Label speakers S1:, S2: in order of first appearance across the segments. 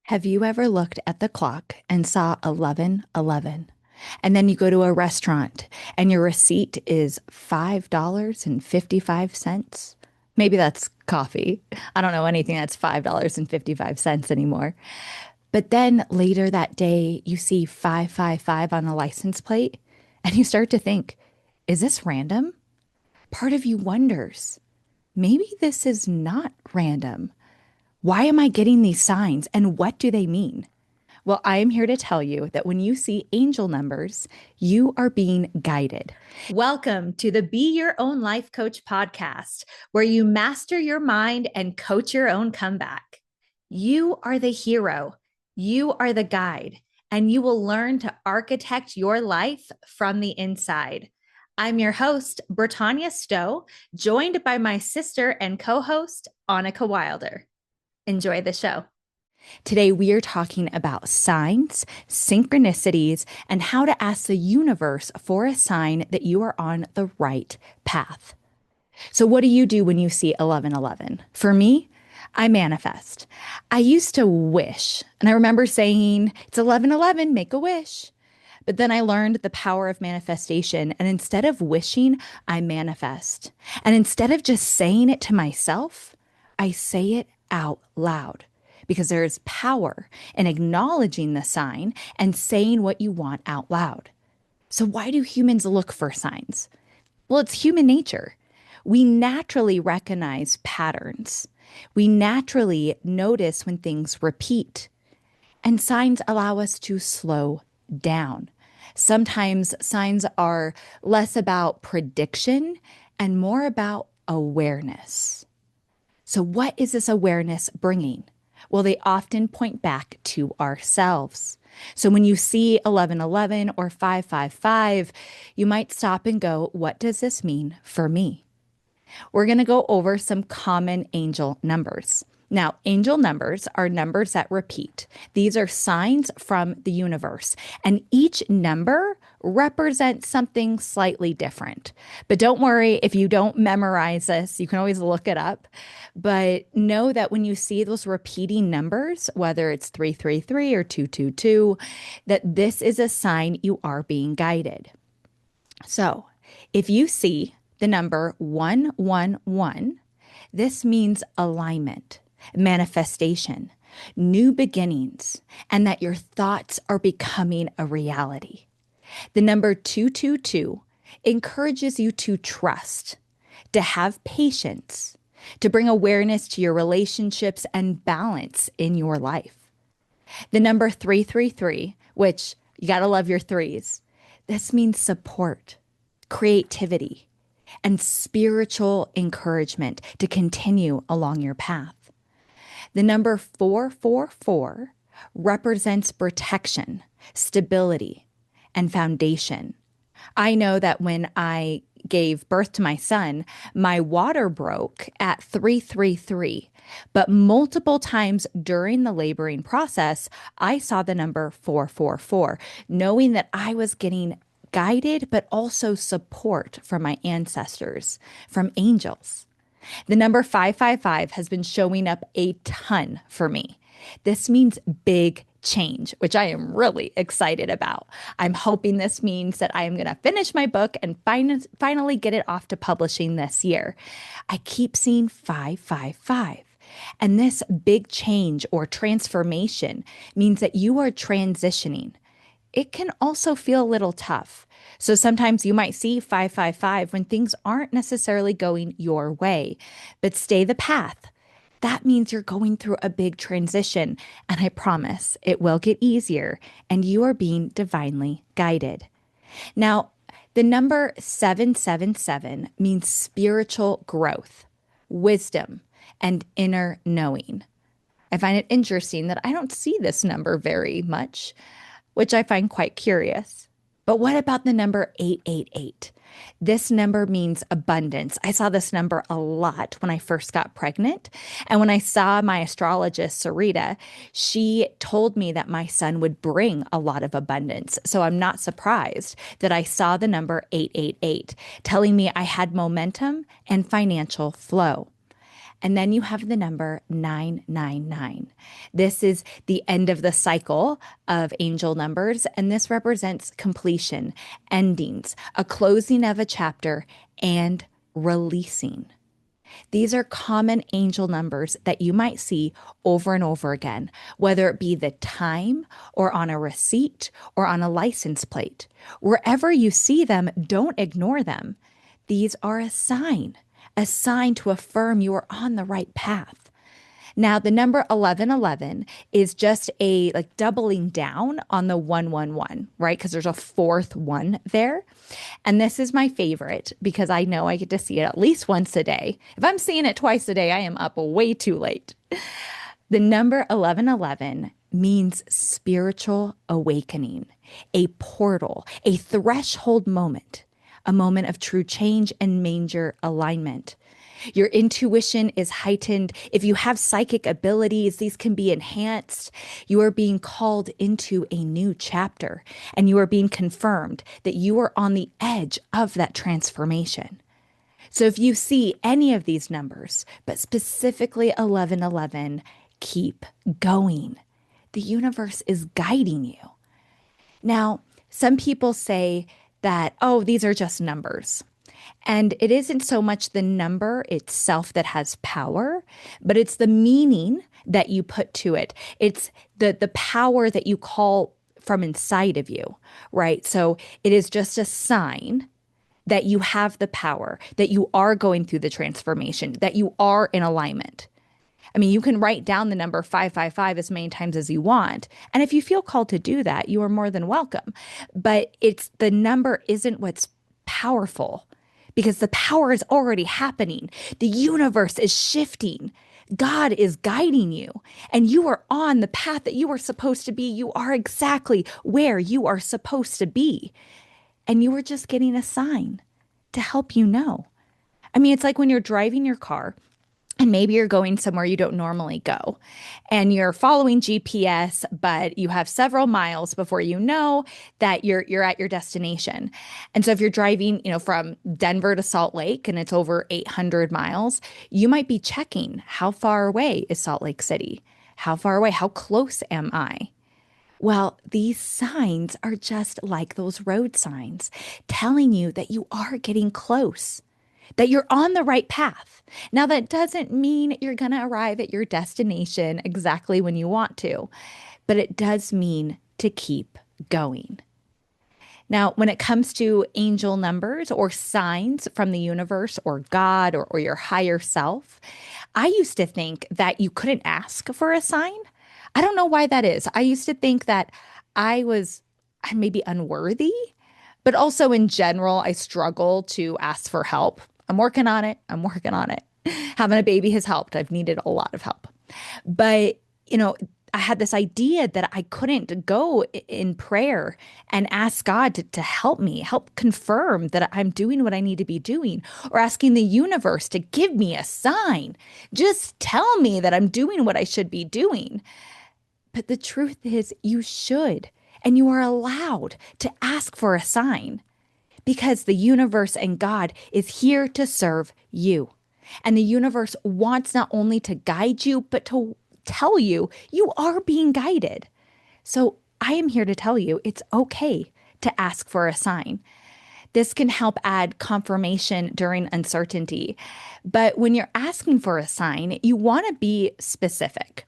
S1: Have you ever looked at the clock and saw 11:11? And then you go to a restaurant and your receipt is $5.55. Maybe that's coffee. I don't know anything that's $5.55 anymore. But then later that day, you see 555 on the license plate and you start to think, is this random? Part of you wonders, maybe this is not random. Why am I getting these signs and what do they mean? Well, I am here to tell you that when you see angel numbers, you are being guided. Welcome to the Be Your Own Life Coach podcast, where you master your mind and coach your own comeback. You are the hero, you are the guide, and you will learn to architect your life from the inside. I'm your host, Britannia Stowe, joined by my sister and co-host, Annika Wilder. Enjoy the show. Today, we are talking about signs, synchronicities, and how to ask the universe for a sign that you are on the right path. So, what do you do when you see 11:11? For me, I manifest. I used to wish, and I remember saying, it's 11:11, make a wish. But then I learned the power of manifestation. And instead of wishing, I manifest. And instead of just saying it to myself, I say it out loud, because there is power in acknowledging the sign and saying what you want out loud. So, why do humans look for signs? Well, it's human nature. We naturally recognize patterns. We naturally notice when things repeat. And signs allow us to slow down. Sometimes signs are less about prediction and more about awareness. So, what is this awareness bringing? Well, they often point back to ourselves. So when you see 11:11 or 555, you might stop and go, what does this mean for me? We're going to go over some common angel numbers. Now, angel numbers are numbers that repeat. These are signs from the universe, and each number represents something slightly different. But don't worry if you don't memorize this, you can always look it up. But know that when you see those repeating numbers, whether it's 333 or 222, that this is a sign you are being guided. So if you see the number 111, this means alignment, manifestation, new beginnings, and that your thoughts are becoming a reality. The number 222 encourages you to trust, to have patience, to bring awareness to your relationships and balance in your life. The number 333, which you got to love your threes, this means support, creativity, and spiritual encouragement to continue along your path. The number 444 represents protection, stability, and foundation. I know that when I gave birth to my son, my water broke at 333, but multiple times during the laboring process, I saw the number 444, knowing that I was getting guided, but also support from my ancestors, from angels. The number 555 has been showing up a ton for me. This means big change, which I am really excited about. I'm hoping this means that I am going to finish my book and finally get it off to publishing this year. I keep seeing 555. And this big change or transformation means that you are transitioning. It can also feel a little tough. So sometimes you might see 555 when things aren't necessarily going your way, but stay the path. That means you're going through a big transition, and I promise it will get easier, and you are being divinely guided. Now, the number 777 means spiritual growth, wisdom, and inner knowing. I find it interesting that I don't see this number very much, which I find quite curious. But what about the number 888? This number means abundance. I saw this number a lot when I first got pregnant. And when I saw my astrologist, Sarita, she told me that my son would bring a lot of abundance. So I'm not surprised that I saw the number 888, telling me I had momentum and financial flow. And then you have the number 999. This is the end of the cycle of angel numbers, and this represents completion, endings, a closing of a chapter, and releasing. These are common angel numbers that you might see over and over again, whether it be the time or on a receipt or on a license plate. Wherever you see them, don't ignore them. These are a sign to affirm you are on the right path. Now, the number 1111 is just a like doubling down on the 111, right? Because there's a fourth one there. And this is my favorite because I know I get to see it at least once a day. If I'm seeing it twice a day, I am up way too late. The number 1111 means spiritual awakening, a portal, a threshold moment, a moment of true change and major alignment. Your intuition is heightened. If you have psychic abilities, these can be enhanced. You are being called into a new chapter, and you are being confirmed that you are on the edge of that transformation. So if you see any of these numbers, but specifically 1111, keep going. The universe is guiding you. Now, some people say that, oh, these are just numbers. And it isn't so much the number itself that has power, but it's the meaning that you put to it. It's the power that you call from inside of you, right? So it is just a sign that you have the power, that you are going through the transformation, that you are in alignment. I mean, you can write down the number 555 as many times as you want. And if you feel called to do that, you are more than welcome. But it's the number isn't what's powerful because the power is already happening. The universe is shifting. God is guiding you, and you are on the path that you are supposed to be. You are exactly where you are supposed to be. And you are just getting a sign to help you know. I mean, it's like when you're driving your car and maybe you're going somewhere you don't normally go and you're following GPS, but you have several miles before you know that you're at your destination. And so if you're driving, from Denver to Salt Lake and it's over 800 miles, you might be checking how far away is Salt Lake City? How far away? How close am I? Well, these signs are just like those road signs telling you that you are getting close, that you're on the right path. Now, that doesn't mean you're going to arrive at your destination exactly when you want to, but it does mean to keep going. Now, when it comes to angel numbers or signs from the universe or God or your higher self, I used to think that you couldn't ask for a sign. I don't know why that is. I used to think that I maybe unworthy, but also in general, I struggle to ask for help. I'm working on it. I'm working on it. Having a baby has helped. I've needed a lot of help. But, I had this idea that I couldn't go in prayer and ask God to help me, help confirm that I'm doing what I need to be doing, or asking the universe to give me a sign. Just tell me that I'm doing what I should be doing. But the truth is, you should, and you are allowed to ask for a sign because the universe and God is here to serve you. And the universe wants not only to guide you, but to tell you you are being guided. So I am here to tell you it's okay to ask for a sign. This can help add confirmation during uncertainty. But when you're asking for a sign, you want to be specific.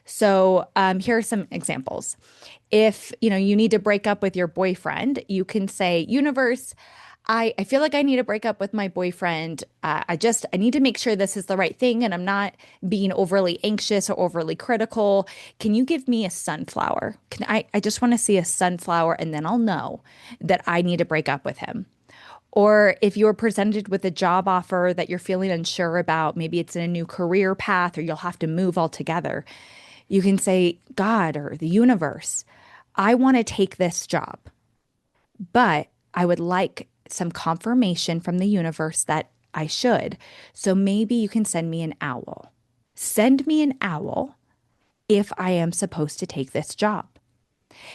S1: So here are some examples. If you need to break up with your boyfriend, you can say, universe, I feel like I need to break up with my boyfriend. I need to make sure this is the right thing and I'm not being overly anxious or overly critical. Can you give me a sunflower? I just want to see a sunflower and then I'll know that I need to break up with him. Or if you're presented with a job offer that you're feeling unsure about, maybe it's in a new career path or you'll have to move altogether, you can say, God or the universe, I want to take this job, but I would like some confirmation from the universe that I should. So maybe you can send me an owl. Send me an owl if I am supposed to take this job.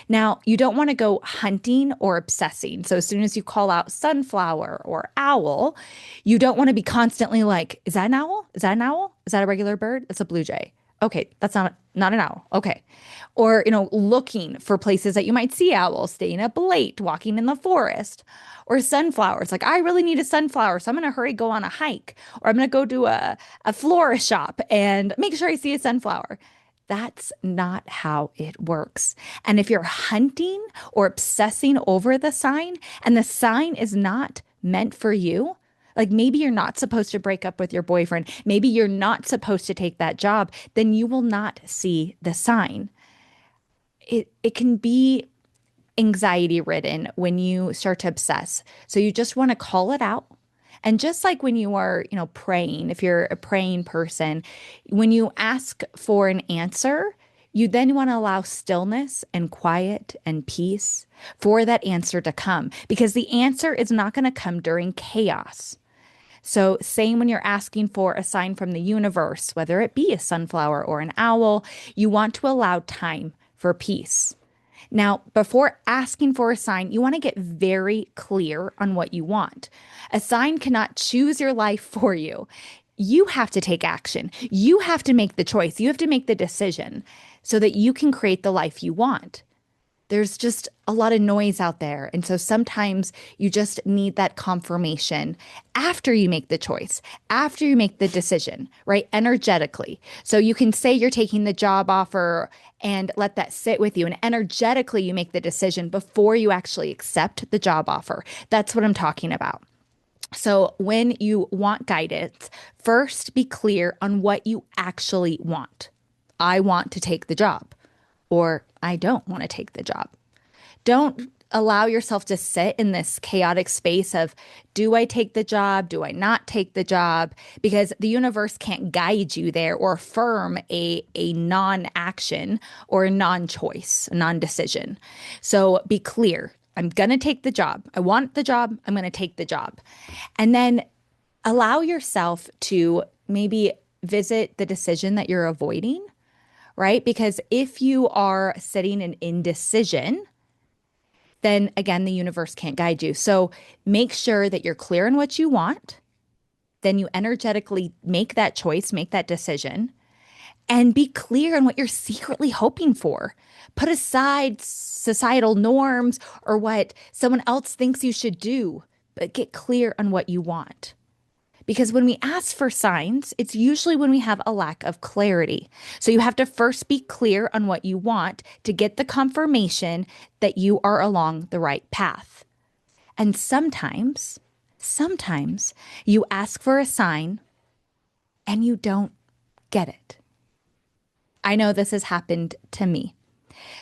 S1: Now, you don't want to go hunting or obsessing. So, as soon as you call out sunflower or owl, you don't want to be constantly like, is that an owl? Is that an owl? Is that a regular bird? It's a blue jay. Okay, that's not an owl. Okay. Or, looking for places that you might see owls, staying up late, walking in the forest, or sunflowers. Like, I really need a sunflower, so I'm going to hurry go on a hike, or I'm going to go to a florist shop and make sure I see a sunflower. That's not how it works. And if you're hunting or obsessing over the sign and the sign is not meant for you, like maybe you're not supposed to break up with your boyfriend, maybe you're not supposed to take that job, then you will not see the sign. It can be anxiety ridden when you start to obsess. So you just want to call it out. And just like when you are, praying, if you're a praying person, when you ask for an answer, you then want to allow stillness and quiet and peace for that answer to come because the answer is not going to come during chaos. So, same when you're asking for a sign from the universe, whether it be a sunflower or an owl, you want to allow time for peace. Now, before asking for a sign, you want to get very clear on what you want. A sign cannot choose your life for you. You have to take action. You have to make the choice. You have to make the decision so that you can create the life you want. There's just a lot of noise out there. And so sometimes you just need that confirmation after you make the choice, after you make the decision, right? Energetically. So you can say you're taking the job offer and let that sit with you. And energetically, you make the decision before you actually accept the job offer. That's what I'm talking about. So when you want guidance, first be clear on what you actually want. I want to take the job, or I don't want to take the job. Don't allow yourself to sit in this chaotic space of, do I take the job? Do I not take the job? Because the universe can't guide you there or affirm a non-action or a non-choice, a non-decision. So be clear. I'm going to take the job. I want the job. I'm going to take the job. And then allow yourself to maybe visit the decision that you're avoiding, right? Because if you are sitting in indecision, then again, the universe can't guide you. So make sure that you're clear on what you want. Then you energetically make that choice, make that decision, and be clear on what you're secretly hoping for. Put aside societal norms or what someone else thinks you should do, but get clear on what you want. Because when we ask for signs, it's usually when we have a lack of clarity. So you have to first be clear on what you want to get the confirmation that you are along the right path. And sometimes you ask for a sign and you don't get it. I know this has happened to me.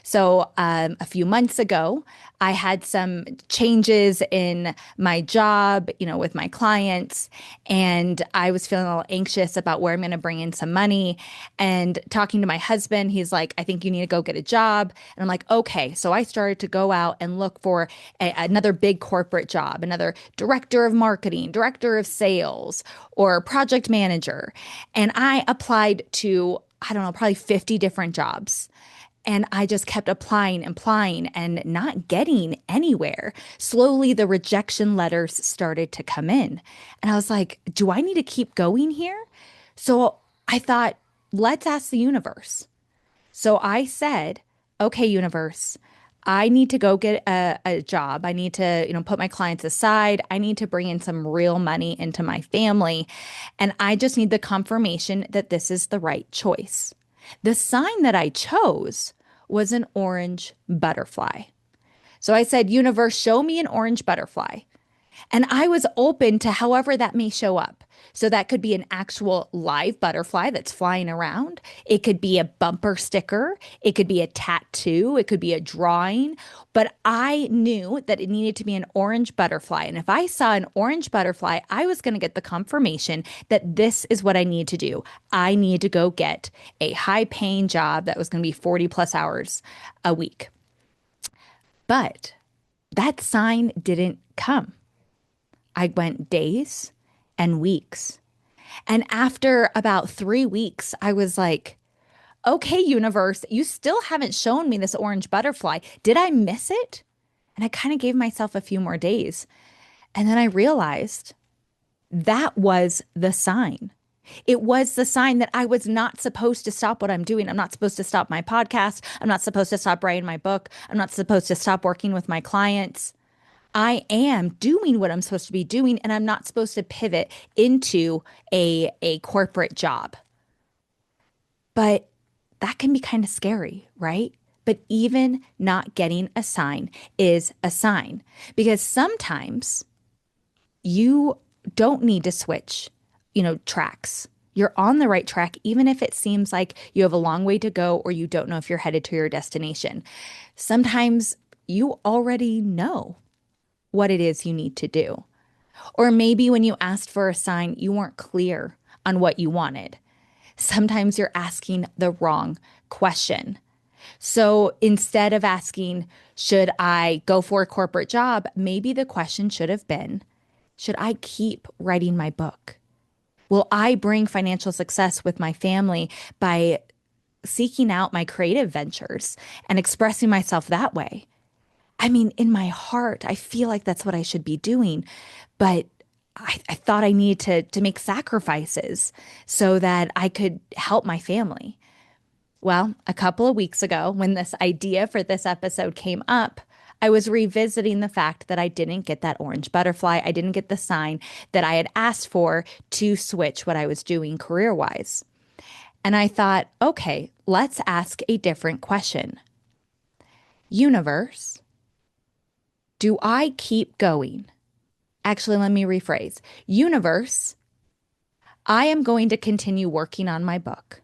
S1: So a few months ago, I had some changes in my job, with my clients, and I was feeling a little anxious about where I'm going to bring in some money. And talking to my husband, he's like, I think you need to go get a job. And I'm like, okay. So I started to go out and look for another big corporate job, another director of marketing, director of sales, or project manager. And I applied to, I don't know, probably 50 different jobs. And I just kept applying, and not getting anywhere. Slowly, the rejection letters started to come in. And I was like, do I need to keep going here? So I thought, let's ask the universe. So I said, okay, universe, I need to go get a job. I need to, put my clients aside. I need to bring in some real money into my family. And I just need the confirmation that this is the right choice. The sign that I chose was an orange butterfly. So I said, universe, show me an orange butterfly. And I was open to however that may show up. So that could be an actual live butterfly that's flying around. It could be a bumper sticker. It could be a tattoo. It could be a drawing. But I knew that it needed to be an orange butterfly. And if I saw an orange butterfly, I was going to get the confirmation that this is what I need to do. I need to go get a high paying job that was going to be 40 plus hours a week. But that sign didn't come. I went days and weeks. And after about 3 weeks, I was like, Okay, universe, you still haven't shown me this orange butterfly. Did I miss it? And I kind of gave myself a few more days. And then I realized that was the sign. It was the sign that I was not supposed to stop what I'm doing. I'm not supposed to stop my podcast. I'm not supposed to stop writing my book. I'm not supposed to stop working with my clients. I am doing what I'm supposed to be doing, and I'm not supposed to pivot into a corporate job. But that can be kind of scary, right? But even not getting a sign is a sign because sometimes you don't need to switch, tracks. You're on the right track, even if it seems like you have a long way to go or you don't know if you're headed to your destination. Sometimes you already know what it is you need to do. Or maybe when you asked for a sign, you weren't clear on what you wanted. Sometimes you're asking the wrong question. So instead of asking, should I go for a corporate job? Maybe the question should have been, should I keep writing my book? Will I bring financial success with my family by seeking out my creative ventures and expressing myself that way? I mean, in my heart, I feel like that's what I should be doing. But I thought I needed to make sacrifices so that I could help my family. Well, a couple of weeks ago, when this idea for this episode came up, I was revisiting the fact that I didn't get that orange butterfly. I didn't get the sign that I had asked for to switch what I was doing career wise. And I thought, okay, let's ask a different question. Universe, do I keep going? Actually, let me rephrase. Universe, I am going to continue working on my book.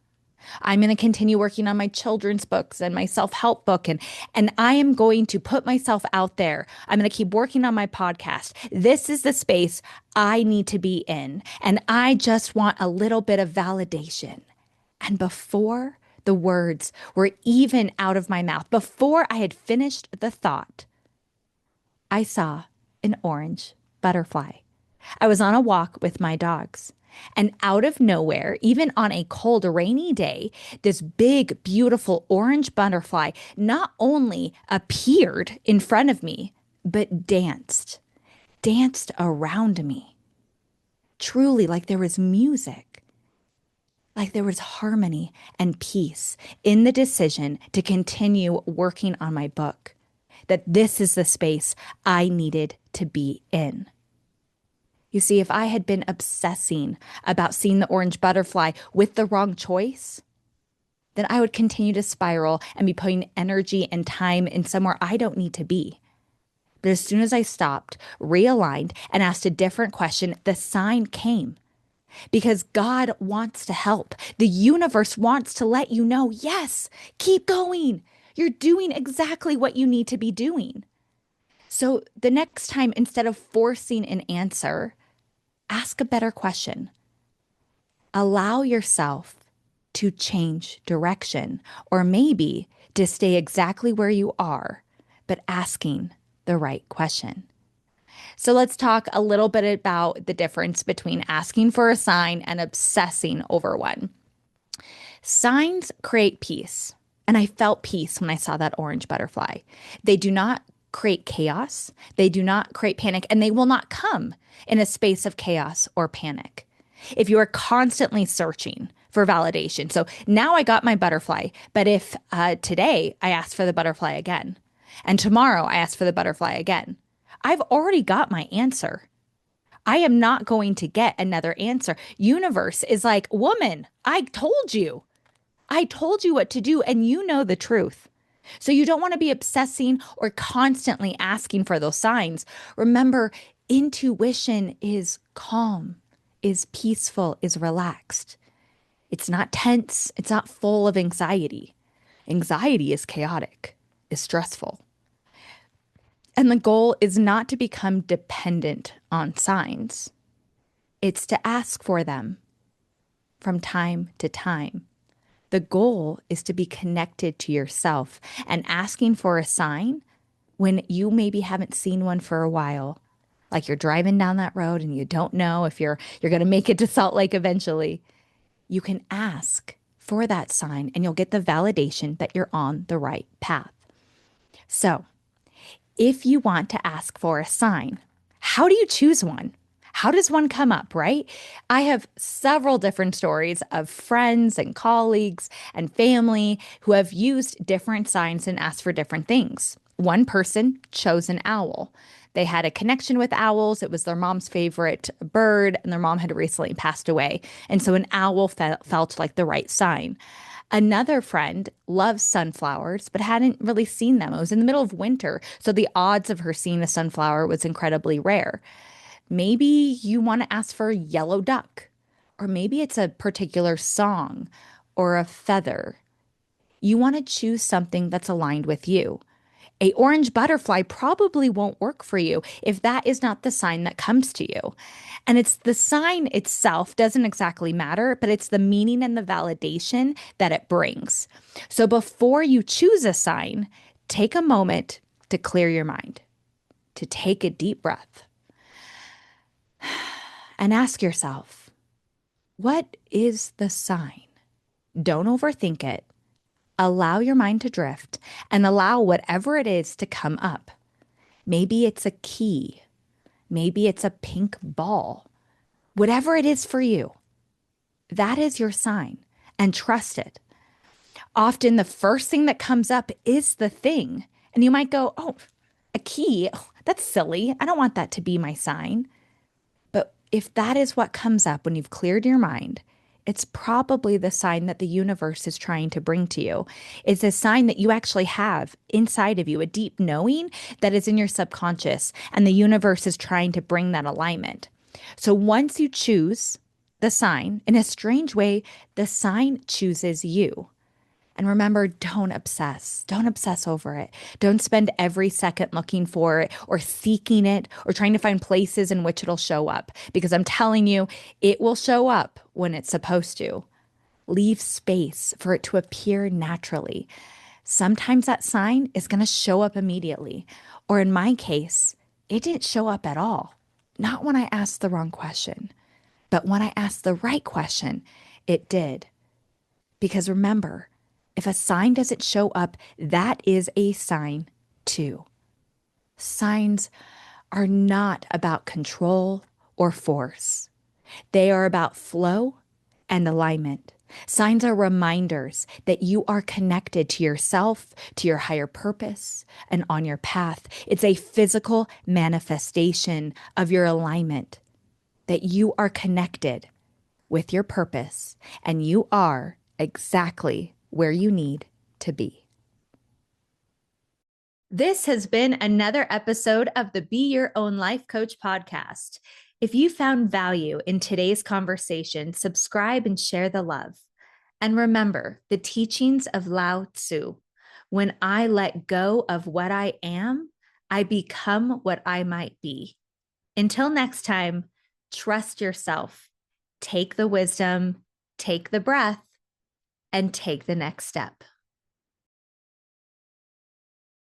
S1: I'm going to continue working on my children's books and my self-help book and I am going to put myself out there. I'm going to keep working on my podcast. This is the space I need to be in and I just want a little bit of validation. And before the words were even out of my mouth, before I had finished the thought, I saw an orange butterfly. I was on a walk with my dogs. And out of nowhere, even on a cold, rainy day, this big, beautiful orange butterfly not only appeared in front of me, but danced around me. Truly, like there was music, like there was harmony and peace in the decision to continue working on my book, that this is the space I needed to be in. You see, if I had been obsessing about seeing the orange butterfly with the wrong choice, then I would continue to spiral and be putting energy and time in somewhere I don't need to be. But as soon as I stopped, realigned, and asked a different question, the sign came. Because God wants to help. The universe wants to let you know, yes, keep going. You're doing exactly what you need to be doing. So the next time, instead of forcing an answer, ask a better question. Allow yourself to change direction, or maybe to stay exactly where you are, but asking the right question. So let's talk a little bit about the difference between asking for a sign and obsessing over one. Signs create peace, and I felt peace when I saw that orange butterfly. They do not create chaos. They do not create panic, and they will not come in a space of chaos or panic. If you are constantly searching for validation, so now I got my butterfly, but if today I ask for the butterfly again, and tomorrow I ask for the butterfly again, I've already got my answer. I am not going to get another answer. Universe is like, woman, I told you. I told you what to do, and you know the truth. So you don't want to be obsessing or constantly asking for those signs. Remember, intuition is calm, is peaceful, is relaxed. It's not tense. It's not full of anxiety. Anxiety is chaotic, is stressful. And the goal is not to become dependent on signs. It's to ask for them from time to time. The goal is to be connected to yourself and asking for a sign when you maybe haven't seen one for a while. Like you're driving down that road and you don't know if you're going to make it to Salt Lake eventually. You can ask for that sign and you'll get the validation that you're on the right path. So, if you want to ask for a sign, how do you choose one? How does one come up, right? I have several different stories of friends and colleagues and family who have used different signs and asked for different things. One person chose an owl. They had a connection with owls. It was their mom's favorite bird, and their mom had recently passed away. And so an owl felt like the right sign. Another friend loves sunflowers, but hadn't really seen them. It was in the middle of winter, so the odds of her seeing a sunflower was incredibly rare. Maybe you want to ask for a yellow duck, or maybe it's a particular song or a feather. You want to choose something that's aligned with you. A orange butterfly probably won't work for you if that is not the sign that comes to you. And it's the sign itself doesn't exactly matter, but it's the meaning and the validation that it brings. So before you choose a sign, take a moment to clear your mind, to take a deep breath, and ask yourself, what is the sign? Don't overthink it. Allow your mind to drift and allow whatever it is to come up. Maybe it's a key. Maybe it's a pink ball. Whatever it is for you, that is your sign, and trust it. Often the first thing that comes up is the thing. And you might go, oh, a key? Oh, that's silly. I don't want that to be my sign. But if that is what comes up when you've cleared your mind, it's probably the sign that the universe is trying to bring to you. It's a sign that you actually have inside of you, a deep knowing that is in your subconscious, and the universe is trying to bring that alignment. So once you choose the sign, in a strange way, the sign chooses you. And remember, don't obsess. Don't obsess over it. Don't spend every second looking for it or seeking it or trying to find places in which it'll show up. Because I'm telling you, it will show up when it's supposed to. Leave space for it to appear naturally. Sometimes that sign is going to show up immediately. Or in my case, it didn't show up at all. Not when I asked the wrong question, but when I asked the right question, it did. Because remember, if a sign doesn't show up, that is a sign too. Signs are not about control or force. They are about flow and alignment. Signs are reminders that you are connected to yourself, to your higher purpose, and on your path. It's a physical manifestation of your alignment, that you are connected with your purpose and you are exactly where you need to be. This has been another episode of the Be Your Own Life Coach podcast. If you found value in today's conversation, subscribe and share the love. And remember the teachings of Lao Tzu. When I let go of what I am, I become what I might be. Until next time, trust yourself. Take the wisdom, take the breath, and take the next step.